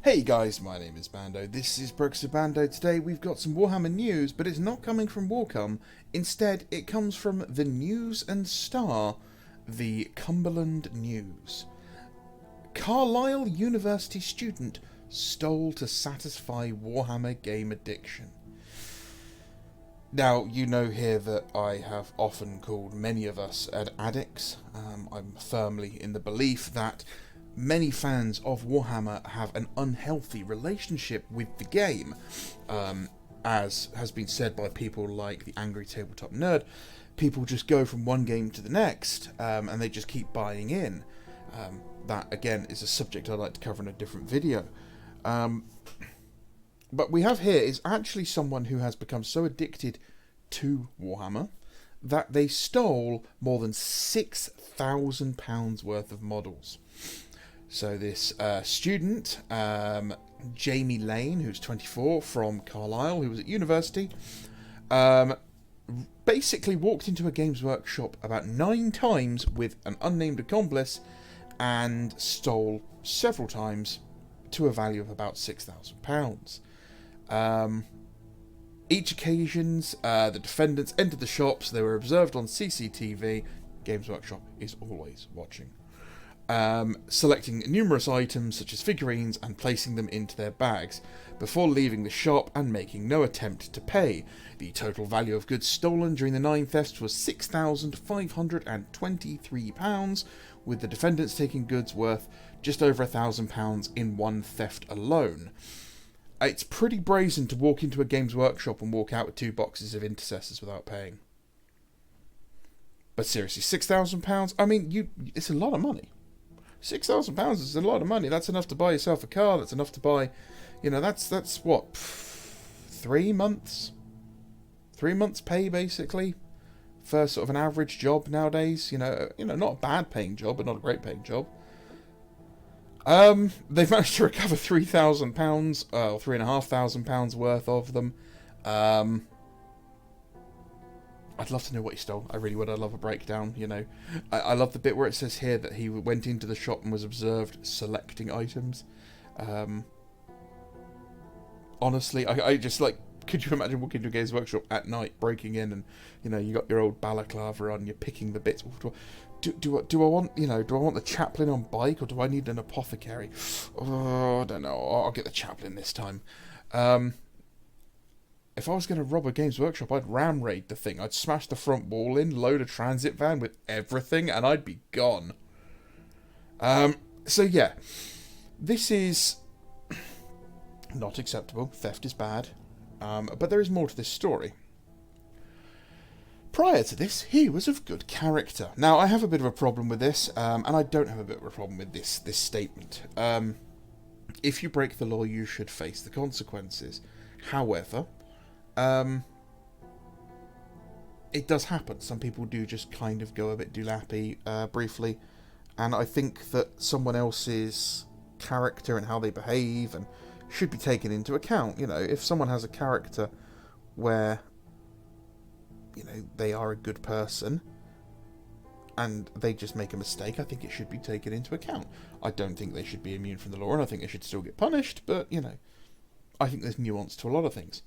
Hey guys, my name is Bando. This is Brooks of Bando. Today we've got some Warhammer news, but it's not coming from Warcom. Instead, it comes from the News and Star, the Cumberland News. Carlisle University student stole to satisfy Warhammer game addiction. Now, you know here that I have often called many of us addicts. I'm firmly in the belief that many fans of Warhammer have an unhealthy relationship with the game. As has been said by people like the Angry Tabletop Nerd, people just go from one game to the next, and they just keep buying in. That, again, is a subject I'd like to cover in a different video. But we have here is actually someone who has become so addicted to Warhammer that they stole more than £6,000 worth of models. So this student, Jamie Lane, who's 24, from Carlisle, who was at university, basically walked into a Games Workshop about 9 times with an unnamed accomplice and stole several times to a value of about £6,000. Each occasions, the defendants entered the shops. They were observed on CCTV. Games Workshop is always watching. Selecting numerous items such as figurines and placing them into their bags before leaving the shop and making no attempt to pay. The total value of goods stolen during the 9 thefts was £6,523, with the defendants taking goods worth just over £1,000 in one theft alone. It's pretty brazen to walk into a Games Workshop and walk out with 2 boxes of intercessors without paying. But seriously, £6,000? I mean, it's a lot of money. £6,000 is a lot of money. That's enough to buy yourself a car. That's enough to buy, that's what, 3 months? 3 months pay, basically, for sort of an average job nowadays. Not a bad paying job, but not a great paying job. They've managed to recover £3,000, or £3,500 worth of them. I'd love to know what he stole. I really would. I'd love a breakdown, I love the bit where it says here that he went into the shop and was observed selecting items. Honestly, I just, could you imagine walking into a Games Workshop at night, breaking in, and, you got your old balaclava on, you're picking the bits. Do I want, do I want the chaplain on bike, or do I need an apothecary? Oh, I don't know. I'll get the chaplain this time. If I was going to rob a Games Workshop, I'd ram raid the thing. I'd smash the front wall in, load a transit van with everything, and I'd be gone. So yeah, this is not acceptable. Theft is bad. But there is more to this story. Prior to this, he was of good character. Now, I have a bit of a problem with this, and I don't have a bit of a problem with this statement. If you break the law, you should face the consequences. However, it does happen. Some people do just kind of go a bit doolappy briefly, and I think that someone else's character and how they behave and should be taken into account. If someone has a character where they are a good person and they just make a mistake, I think it should be taken into account. I don't think they should be immune from the law, and I think they should still get punished, but I think there's nuance to a lot of things.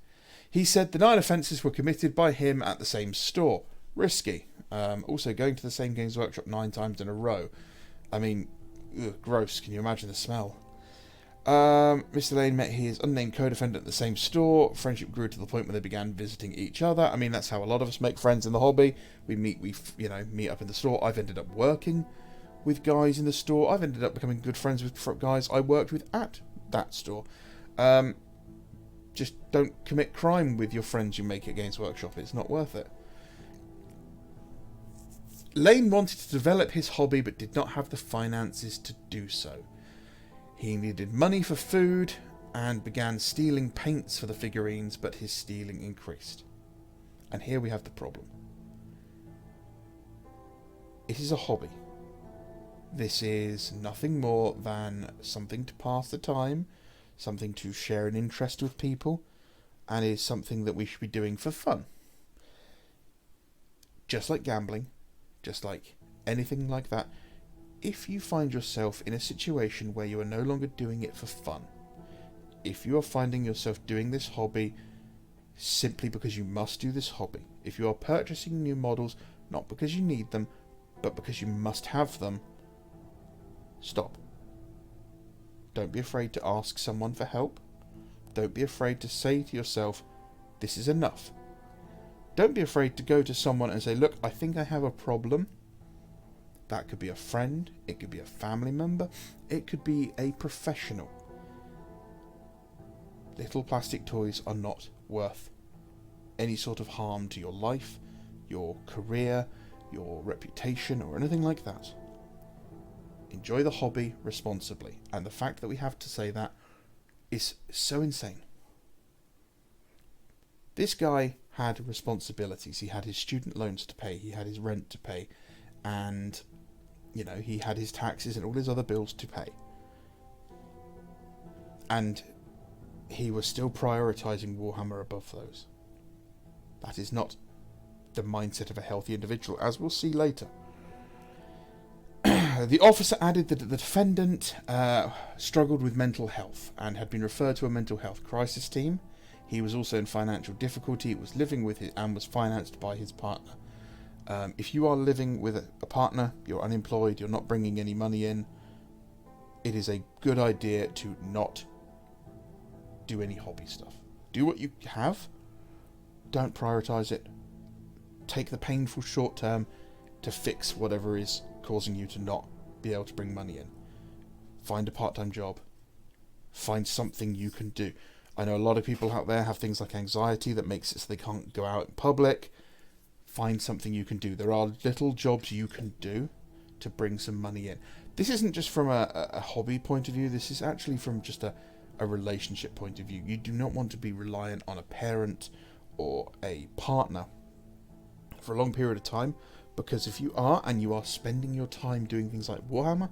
He said the 9 offences were committed by him at the same store. Risky. Also, going to the same Games Workshop 9 times in a row. I mean, gross. Can you imagine the smell? Mr. Lane met his unnamed co-defendant at the same store. Friendship grew to the point where they began visiting each other. I mean, that's how a lot of us make friends in the hobby. We meet up in the store. I've ended up working with guys in the store. I've ended up becoming good friends with guys I worked with at that store. Just don't commit crime with your friends you make at Games Workshop. It's not worth it. Lane wanted to develop his hobby but did not have the finances to do so. He needed money for food and began stealing paints for the figurines, but his stealing increased. And here we have the problem. It is a hobby. This is nothing more than something to pass the time, something to share an interest with people, and is something that we should be doing for fun. Just like gambling, just like anything like that, if you find yourself in a situation where you are no longer doing it for fun, if you are finding yourself doing this hobby simply because you must do this hobby, if you are purchasing new models not because you need them, but because you must have them, stop. Don't be afraid to ask someone for help. Don't be afraid to say to yourself, this is enough. Don't be afraid to go to someone and say, look, I think I have a problem. That could be a friend, it could be a family member, it could be a professional. Little plastic toys are not worth any sort of harm to your life, your career, your reputation, or anything like that. Enjoy the hobby responsibly, and the fact that we have to say that is so insane. This guy had responsibilities. He had his student loans to pay, he had his rent to pay, and he had his taxes and all his other bills to pay. And he was still prioritising Warhammer above those. That is not the mindset of a healthy individual, as we'll see later. The officer added that the defendant struggled with mental health and had been referred to a mental health crisis team. He was also in financial difficulty, was living with it, and was financed by his partner. If you are living with a partner, you're unemployed, you're not bringing any money in, it is a good idea to not do any hobby stuff. Do what you have, don't prioritise it. Take the painful short term to fix whatever is causing you to not be able to bring money in. Find a part-time job. Find something you can do. I know a lot of people out there have things like anxiety that makes it so they can't go out in public. Find something you can do. There are little jobs you can do to bring some money in. This isn't just from a hobby point of view. This is actually from just a relationship point of view. You do not want to be reliant on a parent or a partner for a long period of time, because if you are, and you are spending your time doing things like Warhammer,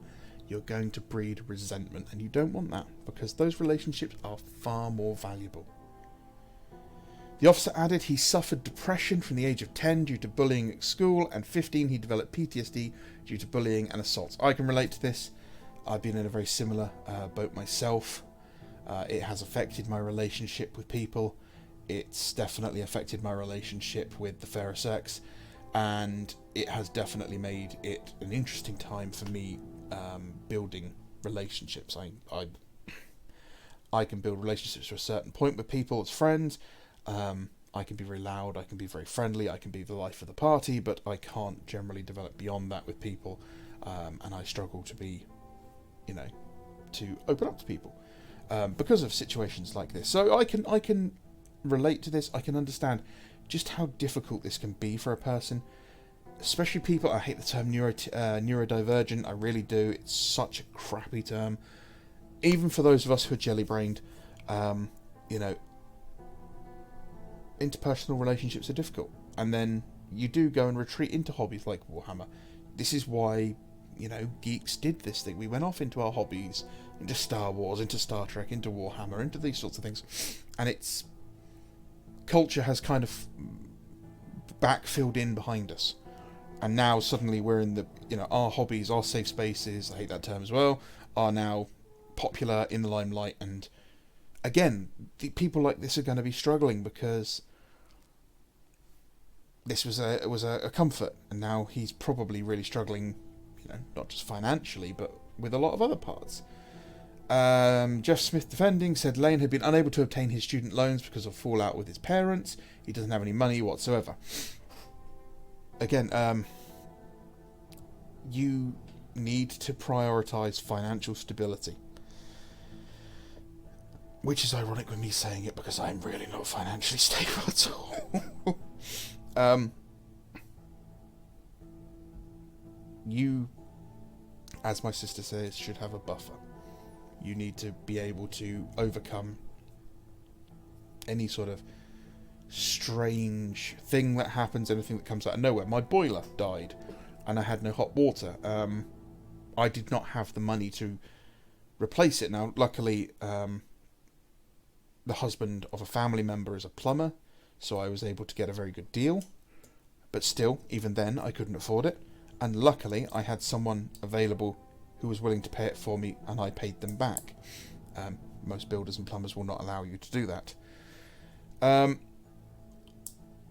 you're going to breed resentment, and you don't want that, because those relationships are far more valuable. The officer added he suffered depression from the age of 10 due to bullying at school, and 15 he developed PTSD due to bullying and assaults. I can relate to this. I've been in a very similar boat myself. It has affected my relationship with people. It's definitely affected my relationship with the fairer sex, and it has definitely made it an interesting time for me building relationships. I can build relationships to a certain point with people as friends. I can be very loud, I can be very friendly, I can be the life of the party, but I can't generally develop beyond that with people, and I struggle to be, to open up to people because of situations like this. So I can relate to this. I can understand just how difficult this can be for a person, especially people. I hate the term neurodivergent. I really do. It's such a crappy term, even for those of us who are jelly-brained. Interpersonal relationships are difficult, and then you do go and retreat into hobbies like Warhammer. This is why geeks did this thing. We went off into our hobbies, into Star Wars, into Star Trek, into Warhammer, into these sorts of things, and it's culture has kind of backfilled in behind us, and now suddenly we're in the our hobbies, our safe spaces, I hate that term as well, are now popular, in the limelight. And again, the people like this are going to be struggling because this was a comfort, and now he's probably really struggling, not just financially, but with a lot of other parts. Jeff Smith defending said Lane had been unable to obtain his student loans because of fallout with his parents. He doesn't have any money whatsoever. Again, you need to prioritise financial stability. Which is ironic with me saying it, because I'm really not financially stable at all. You, as my sister says, should have a buffer. You need to be able to overcome any sort of strange thing that happens, anything that comes out of nowhere. My boiler died, and I had no hot water. I did not have the money to replace it. Now, luckily, the husband of a family member is a plumber, so I was able to get a very good deal. But still, even then, I couldn't afford it. And luckily, I had someone available who was willing to pay it for me, and I paid them back. Most builders and plumbers will not allow you to do that.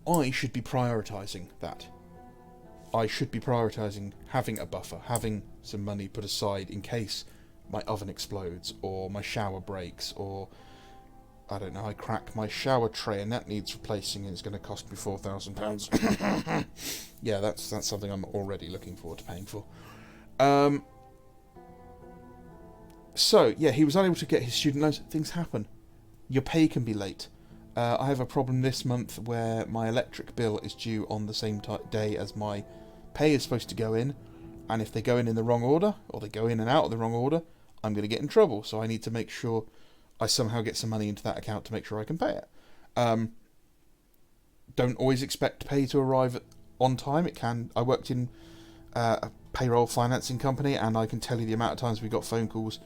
I should be prioritising that. I should be prioritising having a buffer, having some money put aside in case my oven explodes, or my shower breaks, or, I don't know, I crack my shower tray and that needs replacing and it's going to cost me £4,000. Yeah, that's something I'm already looking forward to paying for. So, yeah, he was unable to get his student loans. Things happen. Your pay can be late. I have a problem this month where my electric bill is due on the same day as my pay is supposed to go in, and if they go in the wrong order, or they go in and out of the wrong order, I'm going to get in trouble. So I need to make sure I somehow get some money into that account to make sure I can pay it. Don't always expect pay to arrive on time. It can. I worked in a payroll financing company, and I can tell you the amount of times we got phone calls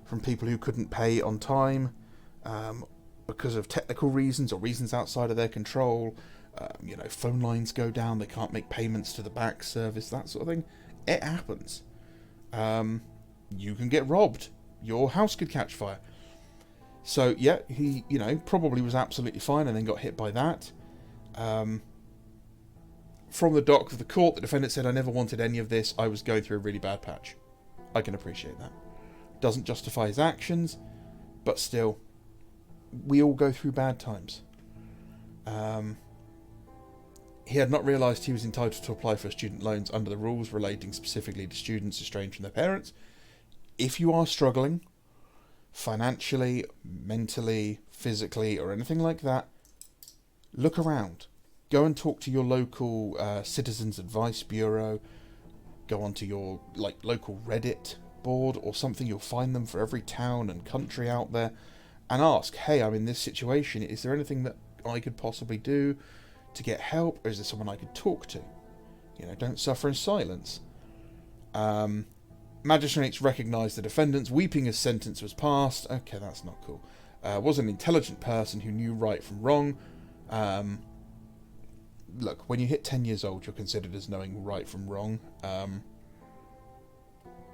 from people who couldn't pay on time, because of technical reasons or reasons outside of their control. Phone lines go down, they can't make payments to the back service, that sort of thing. It happens. You can get robbed. Your house could catch fire. So, yeah, he, probably was absolutely fine and then got hit by that. From the dock of the court, the defendant said, "I never wanted any of this. I was going through a really bad patch." I can appreciate that. Doesn't justify his actions, but still, we all go through bad times. He had not realised he was entitled to apply for student loans under the rules relating specifically to students estranged from their parents. If you are struggling financially, mentally, physically, or anything like that, look around. Go and talk to your local Citizens Advice Bureau. Go onto your local Reddit board or something. You'll find them for every town and country out there. And ask, hey, I'm in this situation. Is there anything that I could possibly do to get help? Or is there someone I could talk to? Don't suffer in silence. Magistrates recognised the defendants, weeping as sentence was passed. Okay, that's not cool. Was an intelligent person who knew right from wrong. Look, when you hit 10 years old, you're considered as knowing right from wrong.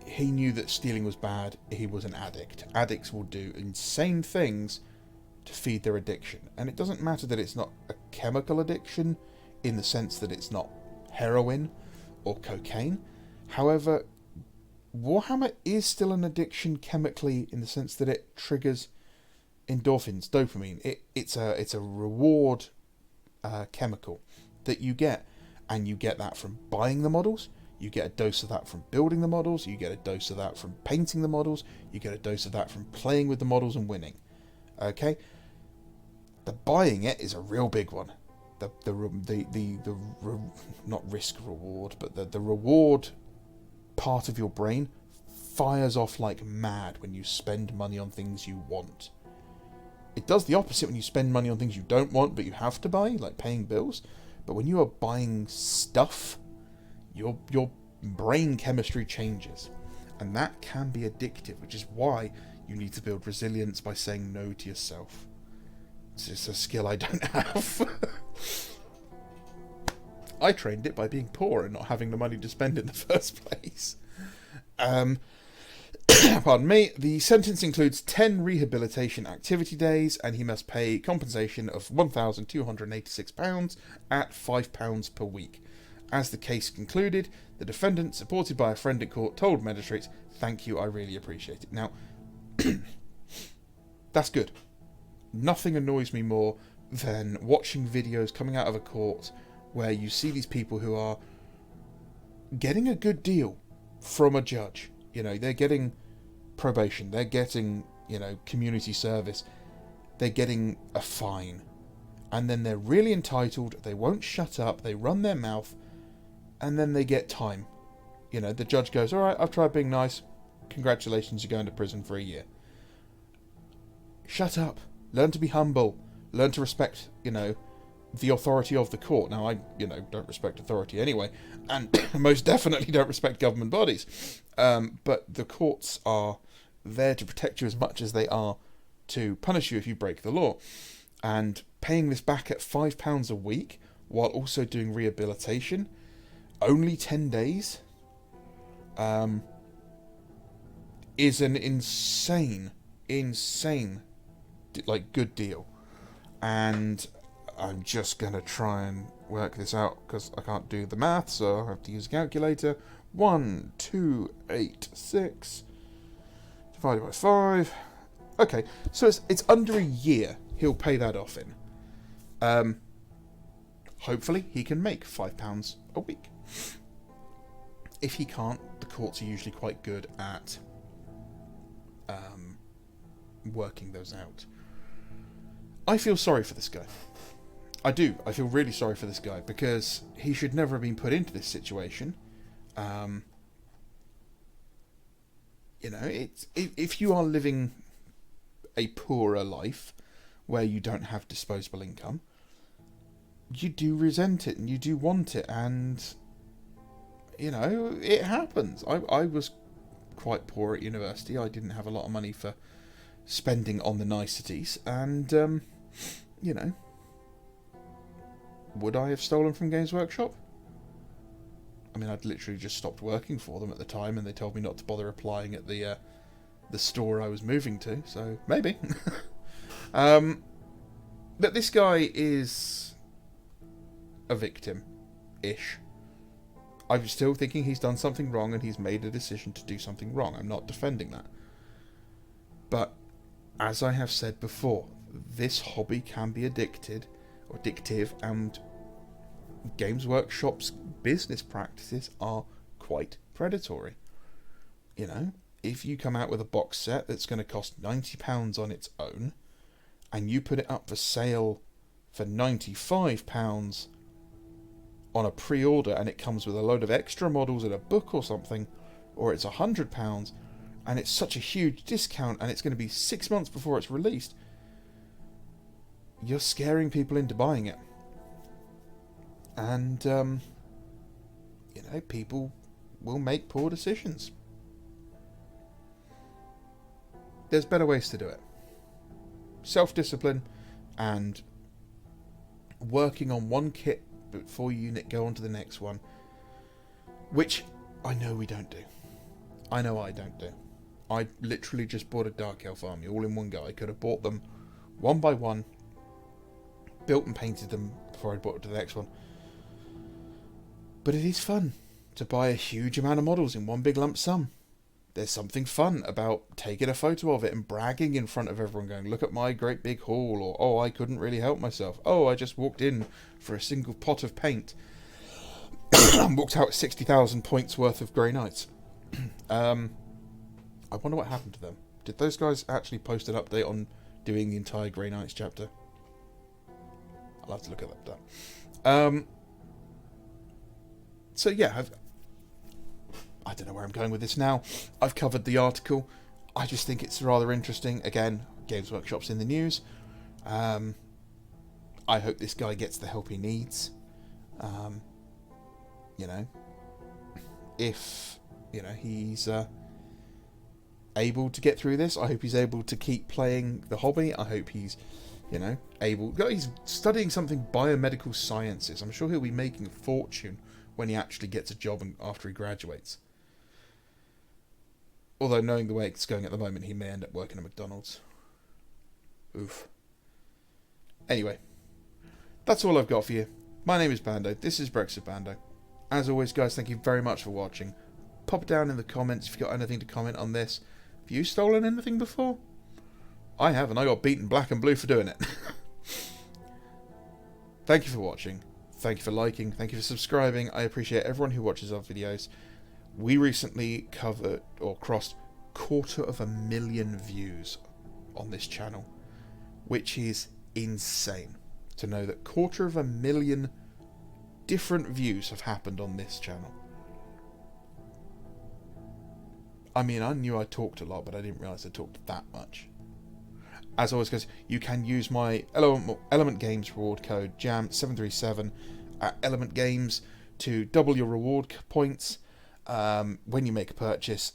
He knew that stealing was bad. He was an addict. Addicts will do insane things to feed their addiction. And it doesn't matter that it's not a chemical addiction in the sense that it's not heroin or cocaine. However, Warhammer is still an addiction chemically in the sense that it triggers endorphins, dopamine. It's a reward chemical that you get. And you get that from buying the models. You get a dose of that from building the models. You get a dose of that from painting the models. You get a dose of that from playing with the models and winning. Okay? The buying it is a real big one. The not risk reward, but the reward part of your brain fires off like mad when you spend money on things you want. It does the opposite when you spend money on things you don't want but you have to buy, like paying bills. But when you are buying stuff, your brain chemistry changes, and that can be addictive, which is why you need to build resilience by saying no to yourself. It's just a skill I don't have. I trained it by being poor and not having the money to spend in the first place. Pardon me. The sentence includes 10 rehabilitation activity days, and he must pay compensation of £1,286 at £5 per week. As the case concluded, the defendant, supported by a friend in court, told magistrates, "Thank you, I really appreciate it." Now, that's good. Nothing annoys me more than watching videos coming out of a court where you see these people who are getting a good deal from a judge. They're getting probation, they're getting, community service, they're getting a fine, and then they're really entitled, they won't shut up, they run their mouth, and then they get time. The judge goes, "Alright, I've tried being nice, congratulations, you're going to prison for a year." Shut up. Learn to be humble. Learn to respect, the authority of the court. Now, I, don't respect authority anyway, and most definitely don't respect government bodies. But the courts are there to protect you as much as they are to punish you if you break the law. And paying this back at £5 a week, while also doing rehabilitation, only 10 days, is an insane insane, like, good deal. And I'm just going to try and work this out because I can't do the math, so I'll have to use a calculator. 1,286 divided by 5. Okay, so it's under a year he'll pay that off in. Hopefully he can make £5 a week. If he can't, the courts are usually quite good at working those out. I feel sorry for this guy. I do. I feel really sorry for this guy because he should never have been put into this situation. You know, if you are living a poorer life where you don't have disposable income, you do resent it and you do want it, and you know, it happens. I was quite poor at university. I didn't have a lot of money for spending on the niceties, and you know, would I have stolen from Games Workshop? I mean, I'd literally just stopped working for them at the time, and they told me not to bother applying at the store I was moving to, so maybe. But this guy is a victim-ish. I'm still thinking he's done something wrong and he's made a decision to do something wrong. I'm not defending that. But, as I have said before, this hobby can be addictive, and Games Workshop's business practices are quite predatory. You know, if you come out with a box set that's going to cost £90 on its own, and you put it up for sale for £95 on a pre-order, and it comes with a load of extra models and a book or something, or it's £100, and it's such a huge discount, and it's going to be 6 months before it's released, you're scaring people into buying it. And, you know, people will make poor decisions. There's better ways to do it. Self-discipline and working on one kit before you go on to the next one, which I know we don't do. I know I don't do. I literally just bought a Dark Elf army all in one go. I could have bought them one by one, built and painted them before I bought it to the next one. But it is fun to buy a huge amount of models in one big lump sum. There's something fun about taking a photo of it and bragging in front of everyone, going, look at my great big haul, or, oh, I couldn't really help myself. Oh, I just walked in for a single pot of paint and walked out with 60,000 points worth of Grey Knights. I wonder what happened to them. Did those guys actually post an update on doing the entire Grey Knights chapter? I'll have to look at that. So yeah, I don't know where I'm going with this now. I've covered the article. I just think it's rather interesting. Again, Games Workshop's in the news. I hope this guy gets the help he needs. You know, if you know he's able to get through this, I hope he's able to keep playing the hobby. I hope he's, you know, he's studying something biomedical sciences. I'm sure he'll be making a fortune when he actually gets a job and after he graduates. Although, knowing the way it's going at the moment, he may end up working at McDonald's. Oof. Anyway, that's all I've got for you. My name is Bando. This is Brexit Bando. As always, guys, thank you very much for watching. Pop it down in the comments if you've got anything to comment on this. Have you stolen anything before? I haven't. I got beaten black and blue for doing it. Thank you for watching. Thank you for liking. Thank you for subscribing. I appreciate everyone who watches our videos. We recently covered or crossed 250,000 views on this channel, which is insane to know that 250,000 different views have happened on this channel. I mean, I knew I talked a lot, but I didn't realise I talked that much. As always, guys, you can use my Element Games reward code JAM737 at Element Games to double your reward points when you make a purchase,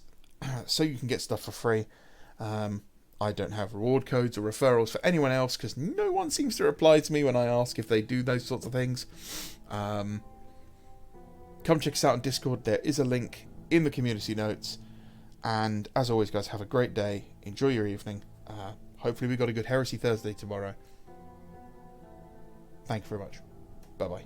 so you can get stuff for free. I don't have reward codes or referrals for anyone else because no one seems to reply to me when I ask if they do those sorts of things. Come check us out on Discord. There is a link in the community notes. And as always, guys, have a great day. Enjoy your evening. Hopefully we got a good Heresy Thursday tomorrow. Thank you very much. Bye bye.